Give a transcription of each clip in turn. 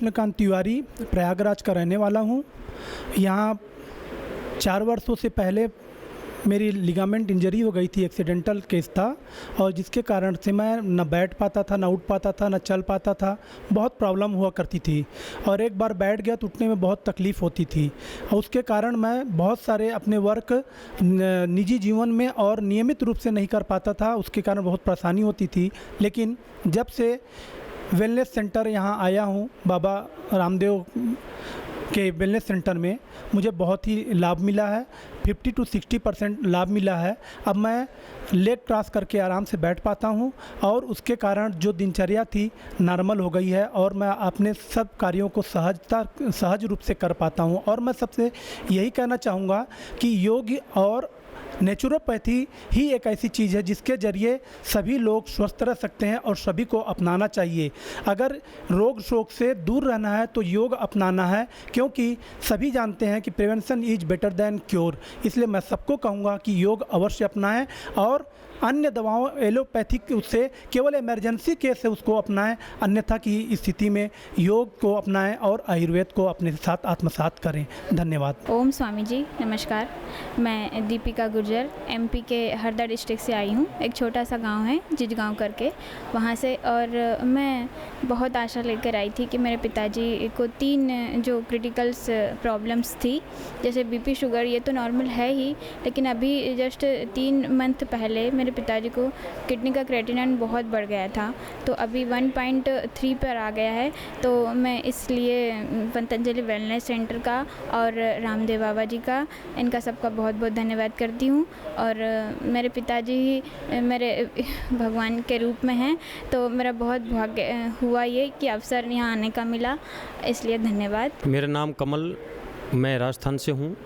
कृष्णकांत तिवारी प्रयागराज का रहने वाला हूँ। यहाँ 4 वर्षों से पहले मेरी लिगामेंट इंजरी हो गई थी, एक्सीडेंटल केस था, और जिसके कारण से मैं न बैठ पाता था, न उठ पाता था, न चल पाता था। बहुत प्रॉब्लम हुआ करती थी और एक बार बैठ गया तो उठने में बहुत तकलीफ़ होती थी, और उसके कारण मैं बहुत सारे अपने वर्क निजी जीवन में और नियमित रूप से नहीं कर पाता था। उसके कारण बहुत परेशानी होती थी। लेकिन जब से वेलनेस सेंटर यहाँ आया हूँ, बाबा रामदेव के वेलनेस सेंटर में, मुझे बहुत ही लाभ मिला है। 50 to 60% लाभ मिला है। अब मैं लेग क्रॉस करके आराम से बैठ पाता हूँ और उसके कारण जो दिनचर्या थी नॉर्मल हो गई है और मैं अपने सब कार्यों को सहज रूप से कर पाता हूँ। और मैं सबसे यही कहना चाहूँगा कि योग और नेचुरोपैथी ही एक ऐसी चीज़ है जिसके ज़रिए सभी लोग स्वस्थ रह सकते हैं और सभी को अपनाना चाहिए। अगर रोग शोक से दूर रहना है तो योग अपनाना है, क्योंकि सभी जानते हैं कि prevention is better than cure. इसलिए मैं सबको कहूँगा कि योग अवश्य अपनाएं और अन्य दवाओं एलोपैथिक उससे केवल इमरजेंसी केस है उसको अपनाएं, अन्यथा की स्थिति में योग को अपनाएं और आयुर्वेद को अपने साथ आत्मसात करें। धन्यवाद। ओम स्वामी जी, नमस्कार। मैं दीपिका गुर्जर एमपी के हरदा डिस्ट्रिक्ट से आई हूँ। एक छोटा सा गांव है जिजगांव करके, वहाँ से। और मैं बहुत आशा लेकर आई थी कि मेरे पिताजी को 3 जो क्रिटिकल्स प्रॉब्लम्स थी, जैसे बीपी, शुगर, ये तो नॉर्मल है ही, लेकिन अभी जस्ट 3 मंथ पहले मेरे पिताजी को किडनी का क्रेटिनिन बहुत बढ़ गया था, तो अभी 1.3 पर आ गया है। तो मैं इसलिए पतंजलि वेलनेस सेंटर का और रामदेव बाबा जी का, इनका सबका बहुत बहुत धन्यवाद करती हूँ। और मेरे पिताजी ही मेरे भगवान के रूप में हैं, तो मेरा बहुत भाग्य हुआ ये कि अवसर यहाँ आने का मिला, इसलिए धन्यवाद। मेरा नाम कमल, मैं राजस्थान से हूँ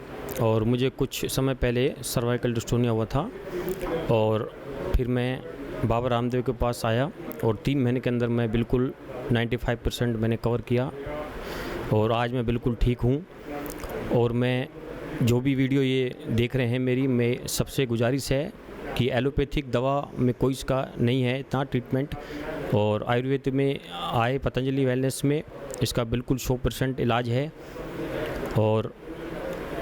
और मुझे कुछ समय पहले सर्वाइकल डिस्टोनिया हुआ था और फिर मैं बाबा रामदेव के पास आया और 3 महीने के अंदर मैं बिल्कुल 95% मैंने कवर किया और आज मैं बिल्कुल ठीक हूँ। और मैं जो भी वीडियो ये देख रहे हैं मेरी, मैं सबसे गुजारिश है कि एलोपैथिक दवा में कोई इसका नहीं है इतना ट्रीटमेंट, और आयुर्वेद में आए पतंजलि वेलनेस में इसका बिल्कुल 100% इलाज है। और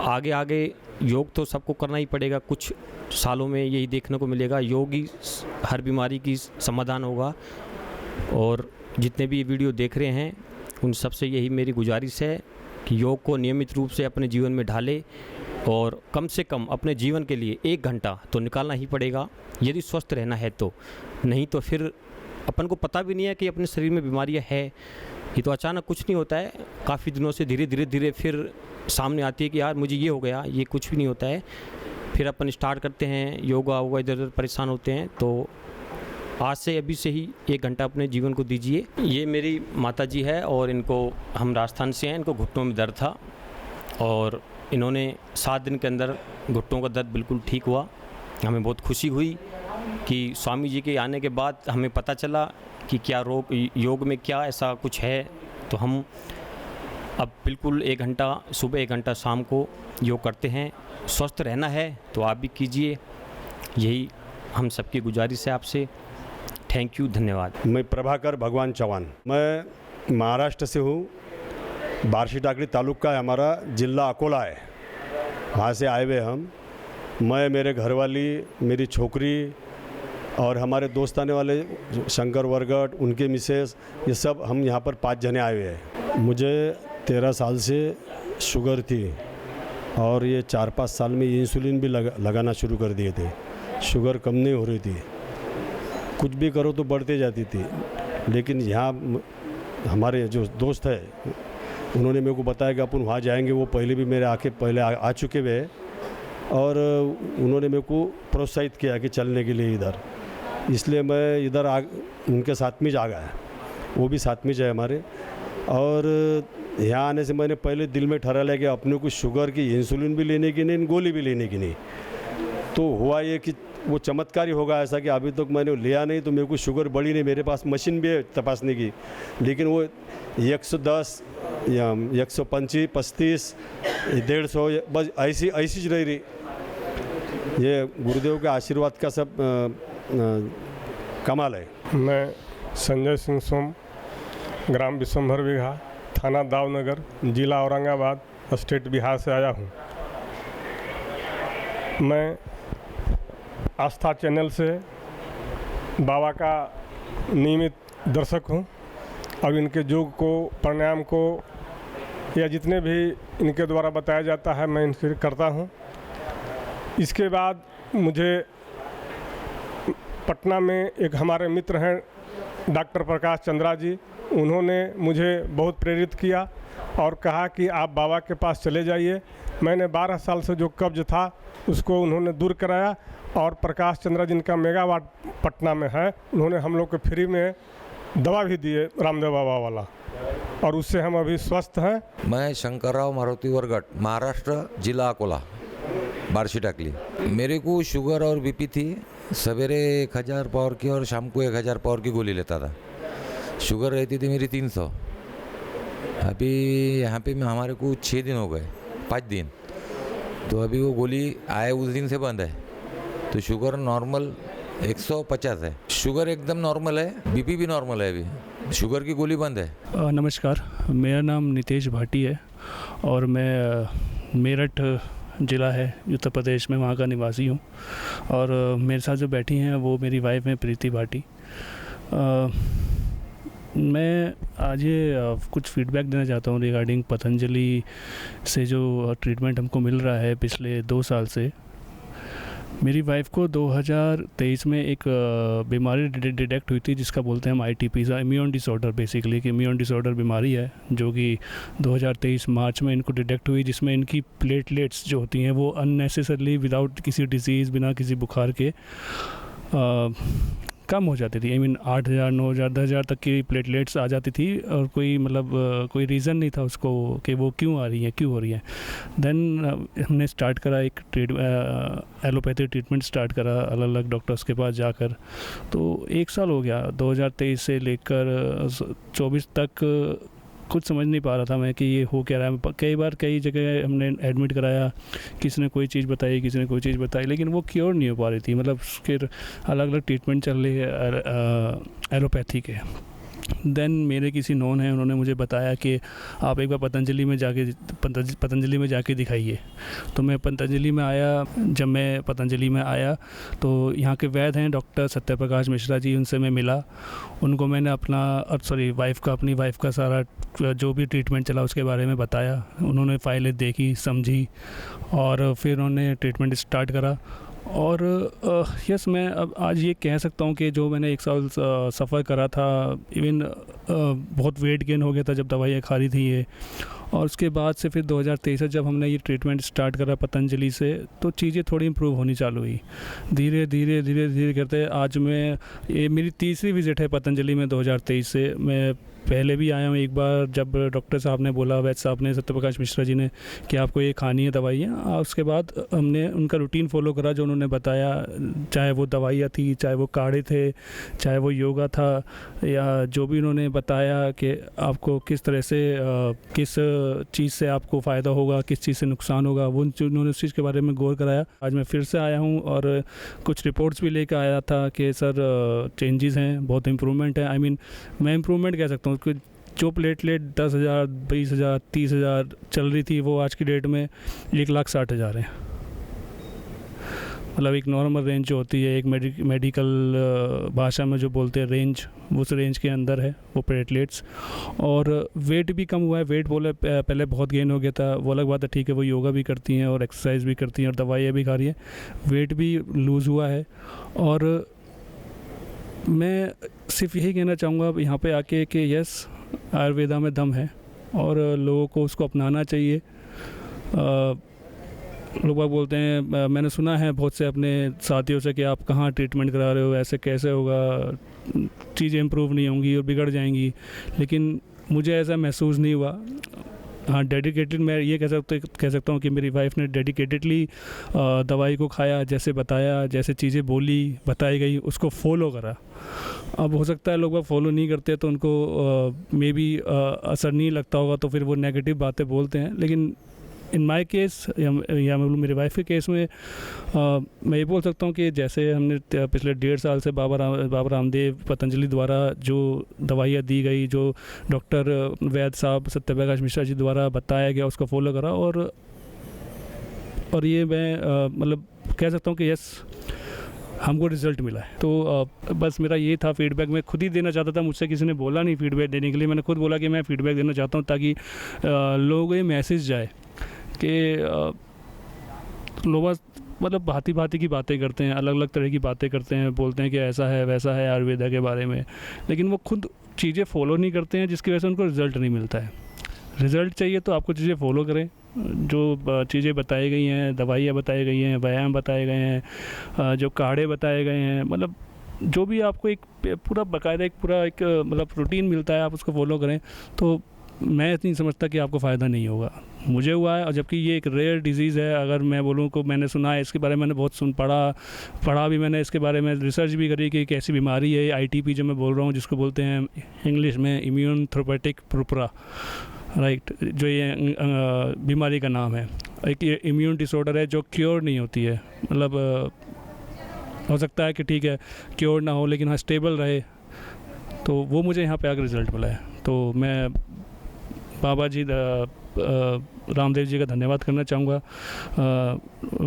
आगे आगे योग तो सबको करना ही पड़ेगा, कुछ सालों में यही देखने को मिलेगा, योग ही हर बीमारी की समाधान होगा। और जितने भी वीडियो देख रहे हैं उन सबसे यही मेरी गुजारिश है कि योग को नियमित रूप से अपने जीवन में ढाले और कम से कम अपने जीवन के लिए 1 घंटा तो निकालना ही पड़ेगा यदि स्वस्थ रहना है तो। नहीं तो फिर अपन को पता भी नहीं है कि अपने शरीर में बीमारियां है। ये तो अचानक कुछ नहीं होता है, काफ़ी दिनों से धीरे धीरे सामने आती है कि यार मुझे ये हो गया, ये कुछ भी नहीं होता है। फिर अपन स्टार्ट करते हैं योगा वोगा, इधर उधर परेशान होते हैं। तो आज से अभी से ही 1 घंटा अपने जीवन को दीजिए। ये मेरी माता जी है और इनको, हम राजस्थान से हैं, इनको घुटनों में दर्द था और इन्होंने 7 दिन के अंदर घुटनों का दर्द बिल्कुल ठीक हुआ। हमें बहुत खुशी हुई कि स्वामी जी के आने के बाद हमें पता चला कि क्या योग में क्या ऐसा कुछ है। तो हम अब बिल्कुल 1 घंटा सुबह, 1 घंटा शाम को योग करते हैं। स्वस्थ रहना है तो आप भी कीजिए, यही हम सबकी गुजारिश है आपसे। थैंक यू, धन्यवाद। मैं प्रभाकर भगवान चौहान, मैं महाराष्ट्र से हूँ। बार्शी टाकरी तालुका है हमारा, जिला अकोला है, वहाँ से आए हुए हम। मैं, मेरे घरवाली, मेरी छोकरी और हमारे दोस्त आने वाले शंकर वरगट, उनके मिसेस, ये सब हम यहाँ पर 5 जने आए हुए हैं। मुझे 13 साल से शुगर थी और ये 4-5 साल में इंसुलिन भी लगाना शुरू कर दिए थे। शुगर कम नहीं हो रही थी, कुछ भी करो तो बढ़ते जाती थी। लेकिन यहाँ हमारे जो दोस्त है उन्होंने मेरे को बताया कि अपन वहाँ जाएंगे। वो पहले भी मेरे पहले आ चुके हुए और उन्होंने मेरे को प्रोत्साहित किया कि चलने के लिए इधर, इसलिए मैं इधर उनके साथ में जा गया। वो भी साथ में जाए हमारे। और यहाँ आने से मैंने पहले दिल में ठहरा लिया कि अपने को शुगर की इंसुलिन भी लेने की नहीं, गोली भी लेने की नहीं। तो हुआ ये कि वो चमत्कार ही होगा ऐसा कि अभी तक मैंने लिया नहीं तो मेरे को शुगर बढ़ी नहीं। मेरे पास मशीन भी है तपासने की, लेकिन वो 110 या 125, 35, 150 बस ऐसी रह रही। ये गुरुदेव के आशीर्वाद का सब कमाल है। मैं संजय सिंह सोम, ग्राम विश्वंभर बिघा, थाना दावनगर, ज़िला औरंगाबाद, स्टेट बिहार से आया हूँ। मैं आस्था चैनल से बाबा का नियमित दर्शक हूँ और इनके योग को, प्राणायाम को या जितने भी इनके द्वारा बताया जाता है मैं इनसे करता हूँ। इसके बाद मुझे पटना में एक हमारे मित्र हैं डॉक्टर प्रकाश चंद्रा जी, उन्होंने मुझे बहुत प्रेरित किया और कहा कि आप बाबा के पास चले जाइए। मैंने 12 साल से जो कब्ज था उसको उन्होंने दूर कराया और प्रकाश चंद्रा जिनका मेगावाट पटना में है, उन्होंने हम लोग को फ्री में दवा भी दिए रामदेव बाबा वाला, और उससे हम अभी स्वस्थ हैं। मैं शंकरराव मारुति वरगट, महाराष्ट्र, जिला अकोला, बार्शी टाकली। मेरे को शुगर और बीपी थी। सवेरे 1000 पावर की और शाम को 1000 पावर की गोली लेता था। शुगर रहती थी मेरी 300। अभी यहाँ पे हमारे को 6 दिन हो गए, 5 दिन, तो अभी वो गोली आए उस दिन से बंद है। तो शुगर नॉर्मल 150 है, शुगर एकदम नॉर्मल है, बीपी भी नॉर्मल है, अभी शुगर की गोली बंद है। नमस्कार, मेरा नाम नितेश भाटी है और मैं मेरठ ज़िला है उत्तर प्रदेश में, वहाँ का निवासी हूँ। और मेरे साथ जो बैठी हैं वो मेरी वाइफ है प्रीति भाटी। मैं आज ये कुछ फीडबैक देना चाहता हूँ रिगार्डिंग पतंजलि से जो ट्रीटमेंट हमको मिल रहा है पिछले 2 साल से। मेरी वाइफ को 2023 में एक बीमारी डिटेक्ट हुई थी जिसका बोलते हैं हम ITP, इम्यून डिसऑर्डर, बेसिकली कि इम्यून डिसऑर्डर बीमारी है जो कि 2023 मार्च में इनको डिटेक्ट हुई, जिसमें इनकी प्लेटलेट्स जो होती हैं वो अननेसेसरली विदाउट किसी डिजीज़, बिना किसी बुखार के कम हो जाती थी। 8000, 9000, 10000 तक की प्लेटलेट्स आ जाती थी और कोई मतलब कोई रीज़न नहीं था उसको कि वो क्यों आ रही हैं, क्यों हो रही हैं। देन हमने स्टार्ट करा एक एलोपैथी ट्रीटमेंट स्टार्ट करा अलग अलग डॉक्टर्स के पास जाकर। तो 1 साल हो गया, 2023 से लेकर 24 तक कुछ समझ नहीं पा रहा था मैं कि ये हो क्या रहा है। कई बार कई जगह हमने एडमिट कराया, किसी ने कोई चीज़ बताई, किसी ने कोई चीज़ बताई, लेकिन वो क्योर नहीं हो पा रही थी। मतलब फिर अलग अलग ट्रीटमेंट चल रही है एलोपैथी के। देन मेरे किसी नोन हैं, उन्होंने मुझे बताया कि आप एक बार पतंजलि में जाके दिखाइए। तो मैं पतंजलि में आया। जब मैं पतंजलि में आया तो यहाँ के वैद्य हैं डॉक्टर सत्यप्रकाश मिश्रा जी, उनसे मैं मिला। उनको मैंने अपनी वाइफ का सारा जो भी ट्रीटमेंट चला उसके बारे में बताया। उन्होंने फाइलें देखी, समझी और फिर उन्होंने ट्रीटमेंट स्टार्ट करा। और यस, मैं अब आज ये कह सकता हूँ कि जो मैंने 1 साल सफ़र करा था, इवन बहुत वेट गेन हो गया था जब दवाइयाँ खा रही थी ये। और उसके बाद से फिर 2023 जब हमने ये ट्रीटमेंट स्टार्ट करा पतंजलि से, तो चीज़ें थोड़ी इम्प्रूव होनी चालू हुई। धीरे धीरे करते आज ये मेरी तीसरी विज़िट है पतंजलि में 2023 से। मैं पहले भी आया हूँ एक बार जब डॉक्टर साहब ने बोला, वैद्य साहब ने, सत्यप्रकाश मिश्रा जी ने, कि आपको ये खानी है दवाइयाँ। उसके बाद हमने उनका रूटीन फॉलो करा जो उन्होंने बताया, चाहे वो दवाइयाँ थी, चाहे वो काढ़े थे, चाहे वो योगा था, या जो भी उन्होंने बताया कि आपको किस तरह से किस चीज़ से आपको फ़ायदा होगा, किस चीज़ से नुकसान होगा, वो उन्होंने उस चीज़ के बारे में गौर कराया। आज मैं फिर से आया हूँ और कुछ रिपोर्ट्स भी लेकर आया था कि सर चेंजेस हैं, बहुत इम्प्रूवमेंट है। मैं इम्प्रूवमेंट कह सकता हूँ कि जो प्लेटलेट 10,000, 20,000, 30,000 चल रही थी वो आज की डेट में 1,60,000 है। मतलब एक नॉर्मल रेंज जो होती है, एक मेडिकल भाषा में जो बोलते हैं रेंज, उस रेंज के अंदर है वो प्लेटलेट्स। और वेट भी कम हुआ है। वेट पहले बहुत गेन हो गया था, वो अलग बात है, ठीक है, वो योगा भी करती हैं और एक्सरसाइज भी करती हैं और दवाइयाँ भी खा रही हैं। वेट भी लूज़ हुआ है। और मैं सिर्फ यही कहना चाहूँगा यहाँ पे आके कि यस, आयुर्वेदा में दम है और लोगों को उसको अपनाना चाहिए। लोग बोलते हैं, मैंने सुना है बहुत से अपने साथियों से कि आप कहाँ ट्रीटमेंट करा रहे हो, ऐसे कैसे होगा, चीज़ें इम्प्रूव नहीं होंगी और बिगड़ जाएंगी। लेकिन मुझे ऐसा महसूस नहीं हुआ। हाँ, डेडिकेटेड मैं ये कह सकता हूँ कि मेरी वाइफ ने डेडिकेटेडली दवाई को खाया, जैसे बताया, जैसे चीज़ें बताई गई, उसको फॉलो करा। अब हो सकता है लोग फॉलो नहीं करते तो उनको मे बी असर नहीं लगता होगा, तो फिर वो नेगेटिव बातें बोलते हैं। लेकिन इन माय केस या मतलब मेरे वाइफ के केस में मैं ये बोल सकता हूँ कि जैसे हमने पिछले 1.5 साल से बाबा रामदेव पतंजलि द्वारा जो दवाइयाँ दी गई, जो डॉक्टर वैद्य साहब सत्यप्रकाश मिश्रा जी द्वारा बताया गया, उसको फॉलो करा और ये मैं मतलब कह सकता हूँ कि यस हमको रिज़ल्ट मिला है। तो बस मेरा ये था फीडबैक, मैं खुद ही देना चाहता था, मुझसे किसी ने बोला नहीं फीडबैक देने के लिए, मैंने खुद बोला कि मैं फ़ीडबैक देना चाहता हूँ ताकि लोगों को ये मैसेज जाए कि लोग मतलब भांति की बातें करते हैं, अलग अलग तरह की बातें करते हैं, बोलते हैं कि ऐसा है वैसा है आयुर्वेदा के बारे में, लेकिन वो खुद चीज़ें फॉलो नहीं करते हैं, जिसकी वजह से उनको रिज़ल्ट नहीं मिलता है। रिज़ल्ट चाहिए तो आपको चीज़ें फॉलो करें, जो चीज़ें बताई गई हैं, दवाइयाँ बताई गई हैं, व्यायाम बताए गए हैं, जो काढ़े बताए गए हैं, मतलब जो भी आपको एक पूरा बाकायदा एक मतलब रूटीन मिलता है, आप उसको फॉलो करें तो मैं इतनी समझता कि आपको फ़ायदा नहीं होगा। मुझे हुआ है, और जबकि ये एक रेयर डिजीज़ है, अगर मैं बोलूँ को मैंने सुना है इसके बारे में, मैंने बहुत पढ़ा भी, मैंने इसके बारे में रिसर्च भी करी कि एक ऐसी बीमारी है ITP जो मैं बोल रहा हूँ, जिसको बोलते हैं इंग्लिश में इम्यून थ्रोम्बोटिक पुरपुरा, राइट, जो ये बीमारी का नाम है। एक ये इम्यून डिसऑर्डर है जो क्योर नहीं होती है, मतलब हो सकता है कि ठीक है क्योर ना हो लेकिन हाँ स्टेबल रहे, तो वो मुझे यहाँ पे आकर रिज़ल्ट मिला है। तो मैं बाबा जी रामदेव जी का धन्यवाद करना चाहूँगा,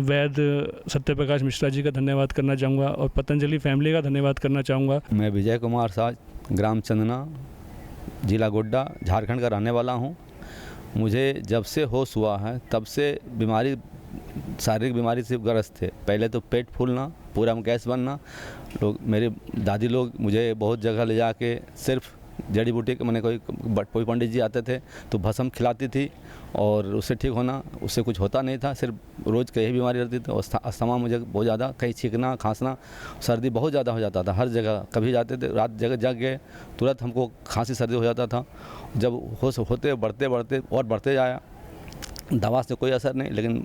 वैद्य सत्यप्रकाश मिश्रा जी का धन्यवाद करना चाहूँगा, और पतंजलि फैमिली का धन्यवाद करना चाहूँगा। मैं विजय कुमार साज, ग्राम चंदना, जिला गोड्डा, झारखंड का रहने वाला हूँ। मुझे जब से होश हुआ है तब से बीमारी, शारीरिक बीमारी से ग्रस्त थे। पहले तो पेट फूलना, पूरा में गैस बनना, मेरे दादी लोग मुझे बहुत जगह ले जाके सिर्फ जड़ी बूटी के, मैंने कोई पंडित जी आते थे तो भस्म खिलाती थी और उससे ठीक होना, उससे कुछ होता नहीं था, सिर्फ रोज़ कहीं बीमारी रहती थी। अस्थमा मुझे बहुत ज़्यादा, कहीं छींकना खांसना, सर्दी बहुत ज़्यादा हो जाता था हर जगह। कभी जाते थे रात जगह जग गए तुरंत हमको खांसी सर्दी हो जाता था। जब होश होते बढ़ते जाया, दवा से कोई असर नहीं, लेकिन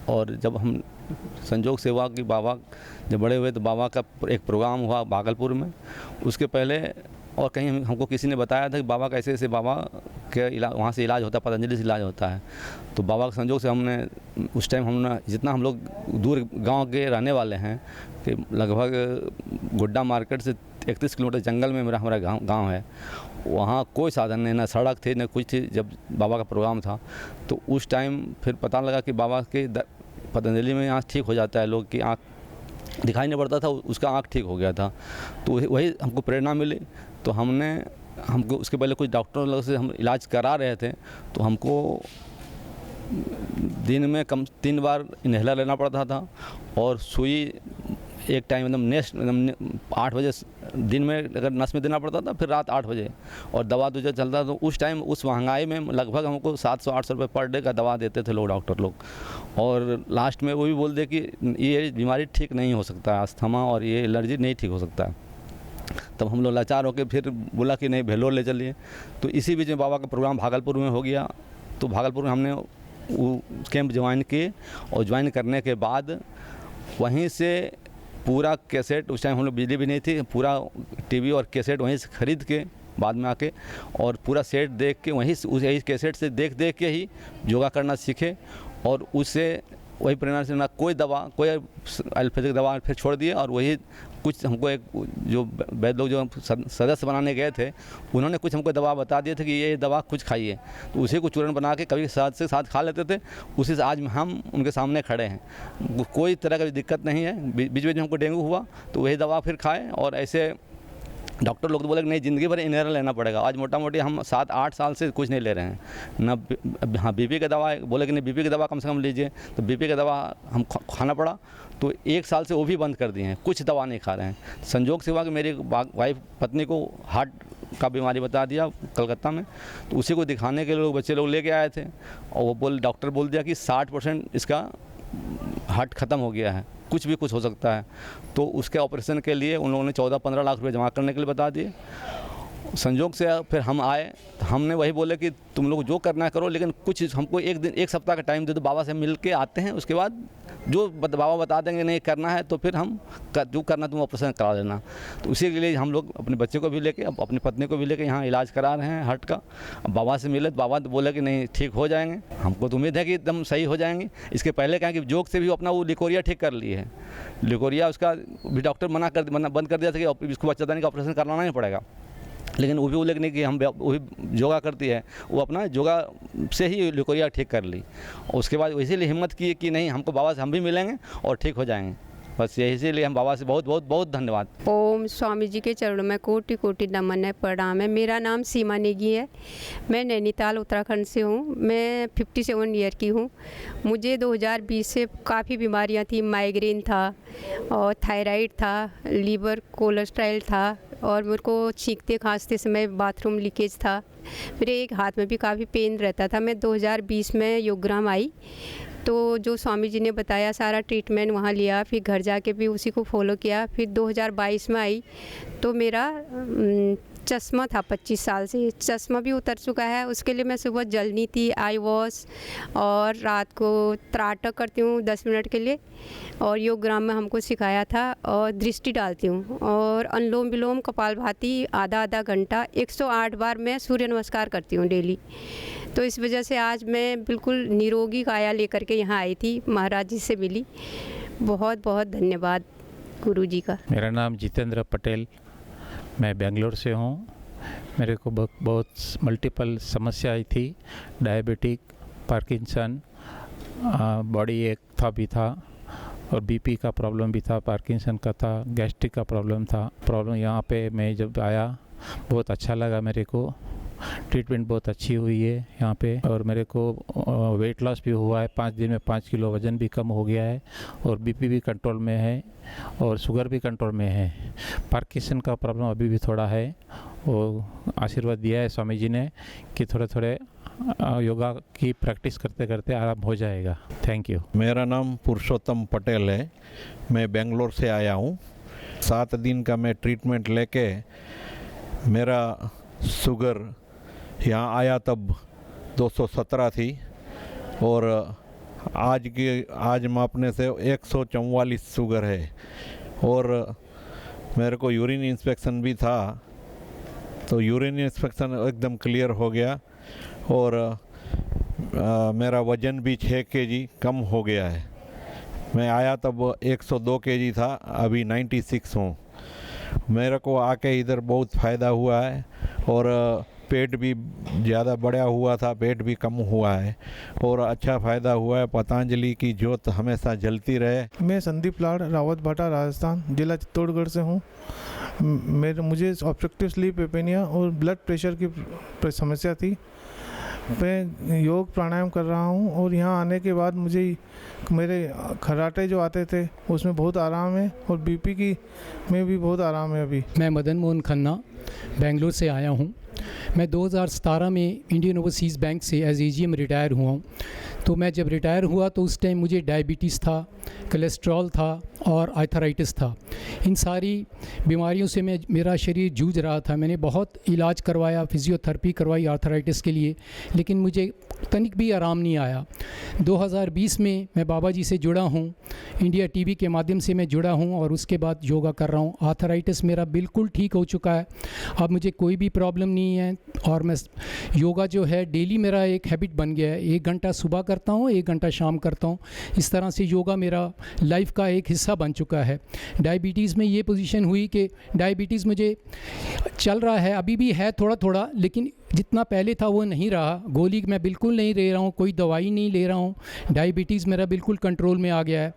और जब हम संजोग से हुआ कि बाबा जब बड़े हुए तो बाबा का एक प्रोग्राम हुआ भागलपुर में, उसके पहले और कहीं हमको किसी ने बताया था कि बाबा का ऐसे बाबा के इलाज, वहाँ से इलाज होता है, पतंजलि से इलाज होता है। तो बाबा के संजोग से हमने उस टाइम हमने जितना हम लोग दूर गांव के रहने वाले हैं कि लगभग गोड्डा मार्केट से 31 किलोमीटर जंगल में हमारा गांव है, वहाँ कोई साधन नहीं, ना सड़क थी ना कुछ थी। जब बाबा का प्रोग्राम था तो उस टाइम फिर पता लगा कि बाबा के पतंजलि में आँख ठीक हो जाता है, लोग की आँख दिखाई नहीं पड़ता था, उसका आँख ठीक हो गया था। तो वही हमको प्रेरणा मिली। तो हमको उसके पहले कुछ डॉक्टरों लोग से हम इलाज करा रहे थे, तो हमको दिन में कम 3 बार इन्हेलर लेना पड़ता था और सुई एक टाइम एकदम 8 बजे दिन में अगर नस में देना पड़ता था, फिर रात 8 बजे, और दवा जो चलता था। तो उस टाइम उस महंगाई में लगभग हमको 700-800 रुपये पर डे का दवा देते थे लोग, डॉक्टर लोग। और लास्ट में वो भी बोल दे कि ये बीमारी ठीक नहीं हो सकता, अस्थमा और ये एलर्जी नहीं ठीक हो सकता है। तब हम लोग लाचार होकर फिर बोला कि नहीं भेलोर ले चलिए। तो इसी बीच में बाबा का प्रोग्राम भागलपुर में हो गया। तो भागलपुर में हमने वो कैंप ज्वाइन किए, और ज्वाइन करने के बाद वहीं से पूरा कैसेट, उस टाइम हम लोग बिजली भी नहीं थी, पूरा टीवी और कैसेट वहीं से ख़रीद के बाद में आके और पूरा सेट देख के वहीं कैसेट से देख के ही योगा करना सीखे। और उससे वही प्रेरणा से ना कोई दवा, कोई एलोपैथिक दवा फिर छोड़ दिए। और वही कुछ हमको एक जो वैद्य लोग जो सदस्य बनाने गए थे, उन्होंने कुछ हमको दवा बता दिए थे कि ये दवा कुछ खाइए, तो उसी को चूर्ण बना के कभी साथ से साथ खा लेते थे। उसी से आज हम उनके सामने खड़े हैं, कोई तरह का दिक्कत नहीं है। बीच में हमको डेंगू हुआ तो वही दवा फिर खाए, और ऐसे डॉक्टर लोग तो बोले कि नहीं ज़िंदगी भर इन्हेलर लेना पड़ेगा। आज मोटा मोटी हम 7-8 साल से कुछ नहीं ले रहे हैं ना। हाँ, बीपी का दवा बोले कि नहीं, बीपी की दवा कम से कम लीजिए, तो बीपी का दवा हम खाना पड़ा। तो 1 साल से वो भी बंद कर दिए हैं, कुछ दवा नहीं खा रहे हैं। संजोग से हुआ कि मेरी वाइफ पत्नी को हार्ट का बीमारी बता दिया कलकत्ता में, तो उसी को दिखाने के लिए बच्चे लोग लेके आए थे, और वो डॉक्टर बोल दिया कि 60% इसका हार्ट ख़त्म हो गया है, कुछ भी कुछ हो सकता है। तो उसके ऑपरेशन के लिए उन लोगों ने 14-15 लाख रुपए जमा करने के लिए बता दिए। संजोग से फिर हम आए, तो हमने वही बोले कि तुम लोग जो करना है करो, लेकिन कुछ हमको एक सप्ताह का टाइम दे दो, बाबा से मिल के आते हैं, उसके बाद जो बाबा बता देंगे नहीं करना है तो फिर हम जो करना तुम ऑपरेशन करा लेना। तो उसी के लिए हम लोग अपने बच्चे को भी लेके, अपनी पत्नी को भी लेके यहाँ इलाज करा रहे हैं हार्ट का। अब बाबा से मिले तो बाबा तो बोले कि नहीं ठीक हो जाएंगे, हमको तो उम्मीद है कि एकदम सही हो जाएंगे। इसके पहले क्या कि जोक से भी अपना वो लिकोरिया ठीक कर ली है, लिकोरिया उसका भी डॉक्टर बंद कर दिया था कि इसको बच्चादानी का ऑपरेशन कराना ही पड़ेगा, लेकिन वो भी बोले नहीं कि हम वही योगा करती है, वो अपना योगा से ही लिकोरिया ठीक कर ली। और उसके बाद इसीलिए हिम्मत की कि नहीं हमको बाबा से हम भी मिलेंगे और ठीक हो जाएंगे। बस यही इसीलिए हम बाबा से बहुत बहुत बहुत धन्यवाद। ओम स्वामी जी के चरणों में कोटि कोटि नमन है, प्रणाम है। मेरा नाम सीमा नेगी है, मैं नैनीताल उत्तराखंड से हूँ। मैं 57 ईयर की हूँ। मुझे 2020 से काफ़ी बीमारियाँ थी, माइग्रेन था और थायराइड था, लीवर कोलेस्ट्रॉल था और मेरे को छींकते खांसते समय बाथरूम लीकेज था। मेरे एक हाथ में भी काफ़ी पेन रहता था। मैं 2020 में योगग्राम आई तो जो स्वामी जी ने बताया सारा ट्रीटमेंट वहाँ लिया, फिर घर जाके भी उसी को फॉलो किया। फिर 2022 में आई तो मेरा चश्मा था 25 साल से, चश्मा भी उतर चुका है। उसके लिए मैं सुबह जलनी थी, आई वॉश और रात को त्राटक करती हूँ 10 मिनट के लिए और योगग्राम में हमको सिखाया था और दृष्टि डालती हूँ और अनुलोम विलोम कपालभाति आधा घंटा 108 बार मैं सूर्य नमस्कार करती हूँ डेली। तो इस वजह से आज मैं बिल्कुल निरोगी काया लेकर के यहाँ आई थी, महाराज जी से मिली। बहुत बहुत धन्यवाद गुरु जी का। मेरा नाम जितेंद्र पटेल, मैं बेंगलोर से हूँ। मेरे को बहुत मल्टीपल समस्या आई थी, डायबिटिक, पार्किंसन, बॉडी एक था भी था और बीपी का प्रॉब्लम भी था, पार्किंसन का था, गैस्ट्रिक का प्रॉब्लम था। यहाँ पे मैं जब आया बहुत अच्छा लगा, मेरे को ट्रीटमेंट बहुत अच्छी हुई है यहाँ पे और मेरे को वेट लॉस भी हुआ है। 5 दिन में 5 किलो वज़न भी कम हो गया है और बीपी भी कंट्रोल में है और शुगर भी कंट्रोल में है। पार्किंसन का प्रॉब्लम अभी भी थोड़ा है, वो आशीर्वाद दिया है स्वामी जी ने कि थोड़े योगा की प्रैक्टिस करते करते आराम हो जाएगा। Thank you. मेरा नाम पुरुषोत्तम पटेल है, मैं बेंगलोर से आया हूँ। 7 दिन का मैं ट्रीटमेंट लेके मेरा शुगर यहाँ आया तब 217 थी और आज मापने से 144 शुगर है और मेरे को यूरिन इंस्पेक्शन भी था तो यूरिन इंस्पेक्शन एकदम क्लियर हो गया और मेरा वज़न भी 6 kg कम हो गया है। मैं आया तब 102 kg था, अभी 96 हूँ। मेरे को आके इधर बहुत फ़ायदा हुआ है और पेट भी ज़्यादा बढ़ा हुआ था, पेट भी कम हुआ है और अच्छा फ़ायदा हुआ है। पतंजलि की ज्योत हमेशा जलती रहे। मैं संदीप लाड़, रावत भाटा, राजस्थान, जिला चित्तौड़गढ़ से हूँ। मुझे ऑब्स्ट्रक्टिव स्लीप एपनिया और ब्लड प्रेशर की समस्या थी। मैं योग प्राणायाम कर रहा हूँ और यहाँ आने के बाद मुझे मेरे खर्राटे जो आते थे उसमें बहुत आराम है और बीपी में भी बहुत आराम है अभी। मैं मदन मोहन खन्ना बेंगलोर से आया हूँ। मैं 2017 में इंडियन ओवरसीज़ बैंक से एज AGM रिटायर हुआ हूँ। तो मैं जब रिटायर हुआ तो उस टाइम मुझे डायबिटीज़ था, कोलेस्ट्रॉल था और आर्थराइटिस था। इन सारी बीमारियों से मेरा शरीर जूझ रहा था। मैंने बहुत इलाज करवाया, फिजियोथेरेपी करवाई आर्थराइटिस के लिए, लेकिन मुझे तनिक भी आराम नहीं आया। 2020 में मैं बाबा जी से जुड़ा हूँ, इंडिया टीवी के माध्यम से मैं जुड़ा हूँ और उसके बाद योगा कर रहा हूँ। आर्थराइटिस मेरा बिल्कुल ठीक हो चुका है, अब मुझे कोई भी प्रॉब्लम नहीं है और मैं योगा जो है डेली मेरा एक हैबिट बन गया है। 1 घंटा सुबह करता हूँ, 1 घंटा शाम करता हूँ। इस तरह से योगा मेरा लाइफ का एक हिस्सा बन चुका है। डायबिटीज़ में ये पोजीशन हुई कि डायबिटीज़ मुझे चल रहा है, अभी भी है थोड़ा थोड़ा, लेकिन जितना पहले था वो नहीं रहा। गोली मैं बिल्कुल नहीं ले रहा हूँ, कोई दवाई नहीं ले रहा हूँ। डायबिटीज़ मेरा बिल्कुल कंट्रोल में आ गया है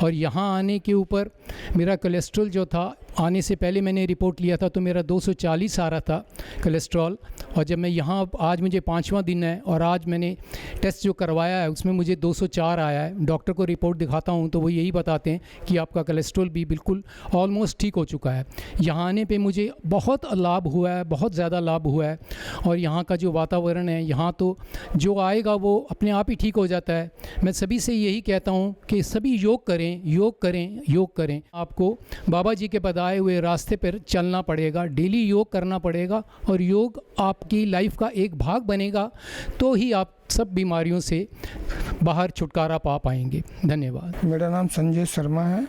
और यहाँ आने के ऊपर मेरा कोलेस्ट्रॉल जो था, आने से पहले मैंने रिपोर्ट लिया था तो मेरा 240 आ रहा था कोलेस्ट्रॉल, और जब मैं यहाँ आज मुझे 5वां दिन है और आज मैंने टेस्ट जो करवाया है उसमें मुझे 204 आया है। डॉक्टर को रिपोर्ट दिखाता हूँ तो वो यही बताते हैं कि आपका कोलेस्ट्रॉल भी बिल्कुल ऑलमोस्ट ठीक हो चुका है। यहाँ आने पे मुझे बहुत लाभ हुआ है, बहुत ज़्यादा लाभ हुआ है और यहाँ का जो वातावरण है, यहाँ तो जो आएगा वो अपने आप ही ठीक हो जाता है। मैं सभी से यही कहता हूँ कि सभी योग करें, योग करें, योग करें। आपको बाबा जी के पदार्थ बताए हुए रास्ते पर चलना पड़ेगा, डेली योग करना पड़ेगा और योग आपकी लाइफ का एक भाग बनेगा, तो ही आप सब बीमारियों से बाहर छुटकारा पा पाएंगे। धन्यवाद। मेरा नाम संजय शर्मा है।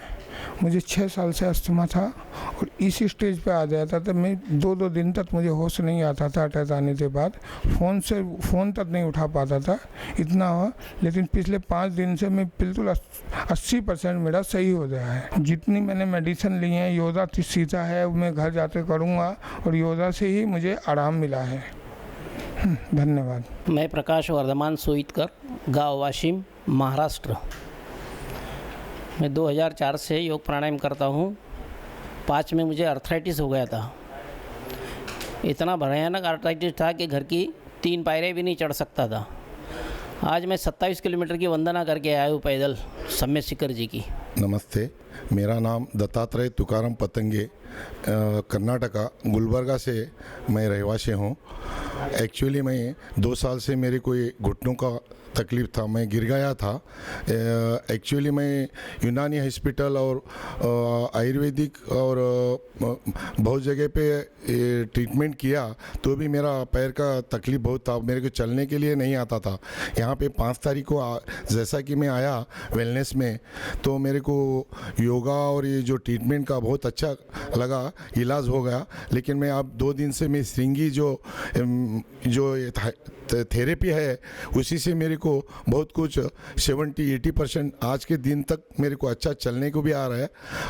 मुझे 6 साल से अस्थमा था और इसी स्टेज पे आ जाता था। मैं 2-2 दिन तक मुझे होश नहीं आता था अटैक आने के बाद। फ़ोन तक नहीं उठा पाता था, इतना हुआ। लेकिन पिछले 5 दिन से मैं बिल्कुल 80% मेरा सही हो गया है। जितनी मैंने मेडिसिन ली है, योगा सीखा है, मैं घर जाके करूँगा और योगा से ही मुझे आराम मिला है। धन्यवाद। मैं प्रकाश वर्धमान सोईतकर, गाँव वाशिम, महाराष्ट्र। मैं 2004 से योग प्राणायाम करता हूँ। 5 में मुझे आर्थराइटिस हो गया था। इतना भयानक आर्थराइटिस था कि घर की 3 पायरें भी नहीं चढ़ सकता था। आज मैं 27 किलोमीटर की वंदना करके आया हूँ पैदल, सम्य शिखर जी की। नमस्ते, मेरा नाम दत्तात्रेय तुकाराम पतंगे, कर्नाटका गुलबर्गा से मैं रहवासी हूँ। एक्चुअली मैं 2 साल से मेरे कोई घुटनों का तकलीफ़ था, मैं गिर गया था। एक्चुअली मैं यूनानी हॉस्पिटल और आयुर्वेदिक और बहुत जगह पे ट्रीटमेंट किया, तो भी मेरा पैर का तकलीफ़ बहुत था। मेरे को चलने के लिए नहीं आता था। यहाँ पे 5 तारीख को जैसा कि मैं आया वेलनेस में, तो मेरे को योगा और ये जो ट्रीटमेंट का बहुत अच्छा लगा, इलाज हो गया। लेकिन मैं अब 2 दिन से मैं श्रृंगी जो थेरेपी है, उसी से मेरे को बहुत कुछ 70-80% आज के दिन तक मेरे को अच्छा चलने को भी आ रहा है।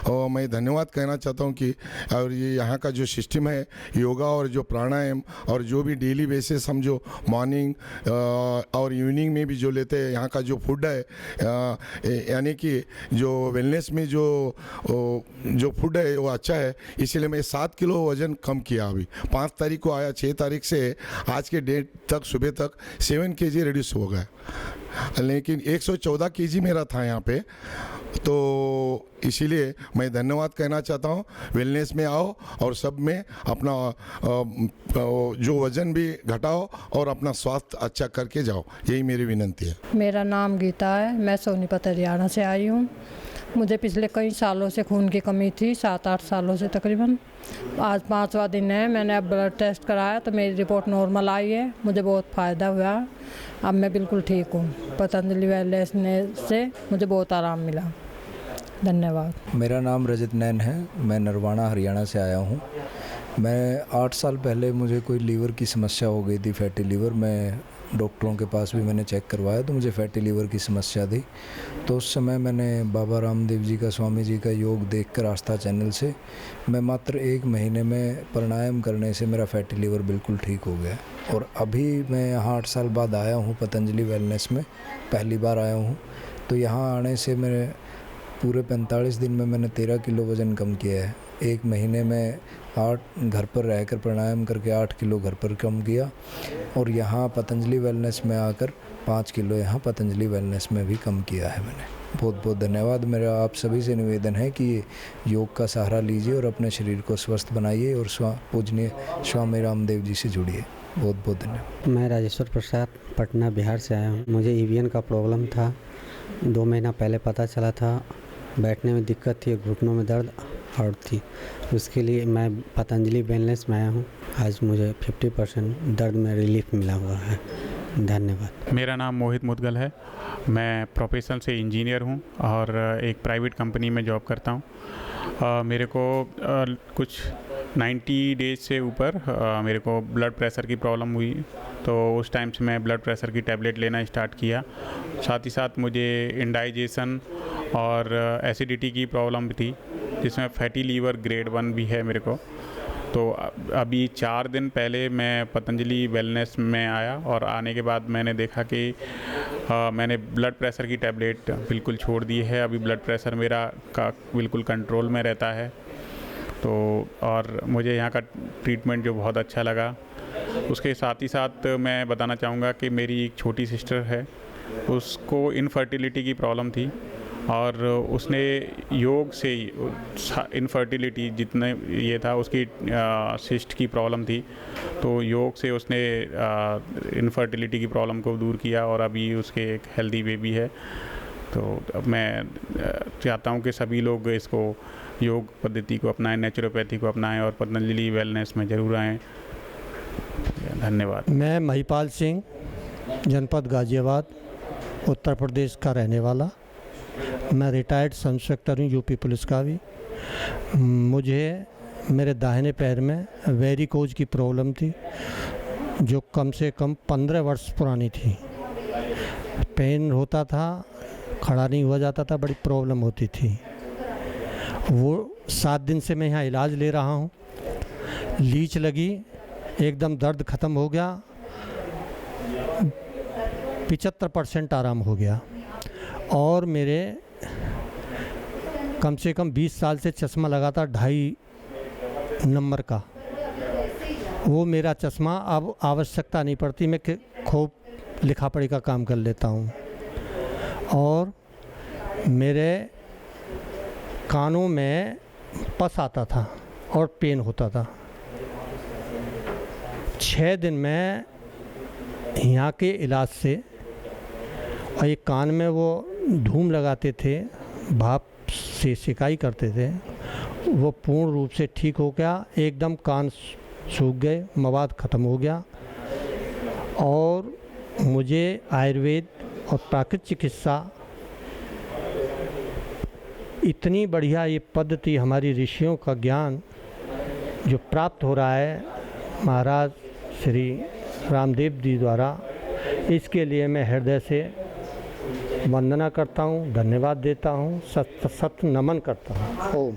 और मैं धन्यवाद कहना चाहता हूँ कि और ये यहाँ का जो सिस्टम है योगा और जो प्राणायाम और जो भी डेली बेसिस हम जो मॉर्निंग और इवनिंग में भी जो लेते हैं, यहाँ का जो फूड है, यानी कि जो वेलनेस में जो फूड है वो अच्छा है। इसीलिए मैं 7 किलो वज़न कम किया। अभी 5 तारीख को आया, 6 तारीख से आज के डेट तक सुबह तक 7 kg रिड्यूस हो गया। लेकिन 114 kg मेरा था यहाँ पे। तो इसीलिए मैं धन्यवाद कहना चाहता हूँ। वेलनेस में आओ और सब में अपना जो वज़न भी घटाओ और अपना स्वास्थ्य अच्छा करके जाओ, यही मेरी विनती है। मेरा नाम गीता है, मैं सोनीपत हरियाणा से आई हूँ। मुझे पिछले कई सालों से खून की कमी थी, 7-8 सालों से तकरीबन। आज 5वां दिन है। मैंने अब ब्लड टेस्ट कराया तो मेरी रिपोर्ट नॉर्मल आई है। मुझे बहुत फ़ायदा हुआ। अब मैं बिल्कुल ठीक हूँ। पतंजलि वेलनेस से मुझे बहुत आराम मिला। धन्यवाद। मेरा नाम रजत नैन है, मैं नरवाना हरियाणा से आया हूँ। मैं 8 साल पहले मुझे कोई लीवर की समस्या हो गई थी, फैटी लीवर। मैं डॉक्टरों के पास भी मैंने चेक करवाया तो मुझे फैटी लीवर की समस्या थी। तो उस समय मैंने बाबा रामदेव जी का, स्वामी जी का योग देखकर आस्था चैनल से मैं मात्र 1 महीने में प्राणायाम करने से मेरा फैटी लीवर बिल्कुल ठीक हो गया। और अभी मैं यहाँ 8 साल बाद आया हूँ पतंजलि वेलनेस में, पहली बार आया हूँ। तो यहाँ आने से मेरे पूरे 45 दिन में मैंने 13 किलो वज़न कम किया है। 1 महीने में 8 घर पर रहकर प्राणायाम करके 8 किलो घर पर कम किया। और यहाँ पतंजलि वेलनेस में आकर 5 किलो यहाँ पतंजलि वेलनेस में भी कम किया है मैंने। बहुत बहुत धन्यवाद। मेरा आप सभी से निवेदन है कि योग का सहारा लीजिए और अपने शरीर को स्वस्थ बनाइए और पूजनीय स्वामी रामदेव जी से जुड़िए। बहुत बहुत धन्यवाद। मैं राजेश्वर प्रसाद, पटना बिहार से आया हूँ। मुझे ईवीएन का प्रॉब्लम था, 2 महीना पहले पता चला था। बैठने में दिक्कत थी, घुटनों में दर्द और थी। उसके लिए मैं पतंजलि वेलनेस में आया हूँ। आज मुझे 50% दर्द में रिलीफ मिला हुआ है। धन्यवाद। मेरा नाम मोहित मुदगल है। मैं प्रोफेशन से इंजीनियर हूँ और एक प्राइवेट कंपनी में जॉब करता हूँ। मेरे को कुछ 90 डेज से ऊपर मेरे को ब्लड प्रेशर की प्रॉब्लम हुई, तो उस टाइम से मैं ब्लड प्रेशर की टैबलेट लेना स्टार्ट किया। साथ ही साथ मुझे इंडाइजेशन और एसिडिटी की प्रॉब्लम भी थी, जिसमें फैटी लीवर ग्रेड 1 भी है मेरे को। तो अभी 4 दिन पहले मैं पतंजलि वेलनेस में आया और आने के बाद मैंने देखा कि मैंने ब्लड प्रेशर की टैबलेट बिल्कुल छोड़ दी है। अभी ब्लड प्रेशर मेरा का बिल्कुल कंट्रोल में रहता है। तो और मुझे यहाँ का ट्रीटमेंट जो बहुत अच्छा लगा। उसके साथ ही साथ मैं बताना चाहूँगा कि मेरी एक छोटी सिस्टर है, उसको इनफर्टिलिटी की प्रॉब्लम थी और उसने योग से इनफर्टिलिटी जितने ये था, उसकी सिस्ट की प्रॉब्लम थी, तो योग से उसने इनफर्टिलिटी की प्रॉब्लम को दूर किया और अभी उसके एक हेल्दी बेबी है। तो अब मैं चाहता हूँ कि सभी लोग इसको योग पद्धति को अपनाएं, नेचुरोपैथी को अपनाएं और पतंजलि वेलनेस में ज़रूर आएँ। धन्यवाद। मैं महिपाल सिंह, जनपद गाज़ियाबाद, उत्तर प्रदेश का रहने वाला। मैं रिटायर्ड सब इंस्पेक्टर हूँ यूपी पुलिस का भी। मुझे मेरे दाहिने पैर में वेरिकोज की प्रॉब्लम थी जो कम से कम 15 वर्ष पुरानी थी। पेन होता था, खड़ा नहीं हुआ जाता था, बड़ी प्रॉब्लम होती थी। वो 7 दिन से मैं यहाँ इलाज ले रहा हूँ। लीच लगी, एकदम दर्द ख़त्म हो गया, 75% आराम हो गया। और मेरे कम से कम 20 साल से चश्मा लगा था 2.5 नंबर का, वो मेरा चश्मा अब आवश्यकता नहीं पड़ती, मैं खूब लिखा पढ़ी का काम कर लेता हूँ। और मेरे कानों में पस आता था और पेन होता था। 6 दिन में यहाँ के इलाज से, और एक कान में वो धूम लगाते थे, भाप से सिकाई करते थे, वो पूर्ण रूप से ठीक हो गया। एकदम कान सूख गए, मवाद ख़त्म हो गया। और मुझे आयुर्वेद और प्राकृतिक चिकित्सा इतनी बढ़िया ये पद्धति, हमारी ऋषियों का ज्ञान जो प्राप्त हो रहा है महाराज श्री रामदेव जी द्वारा, इसके लिए मैं हृदय से वंदना करता हूँ, धन्यवाद देता हूँ, सत नमन करता हूँ। ओम।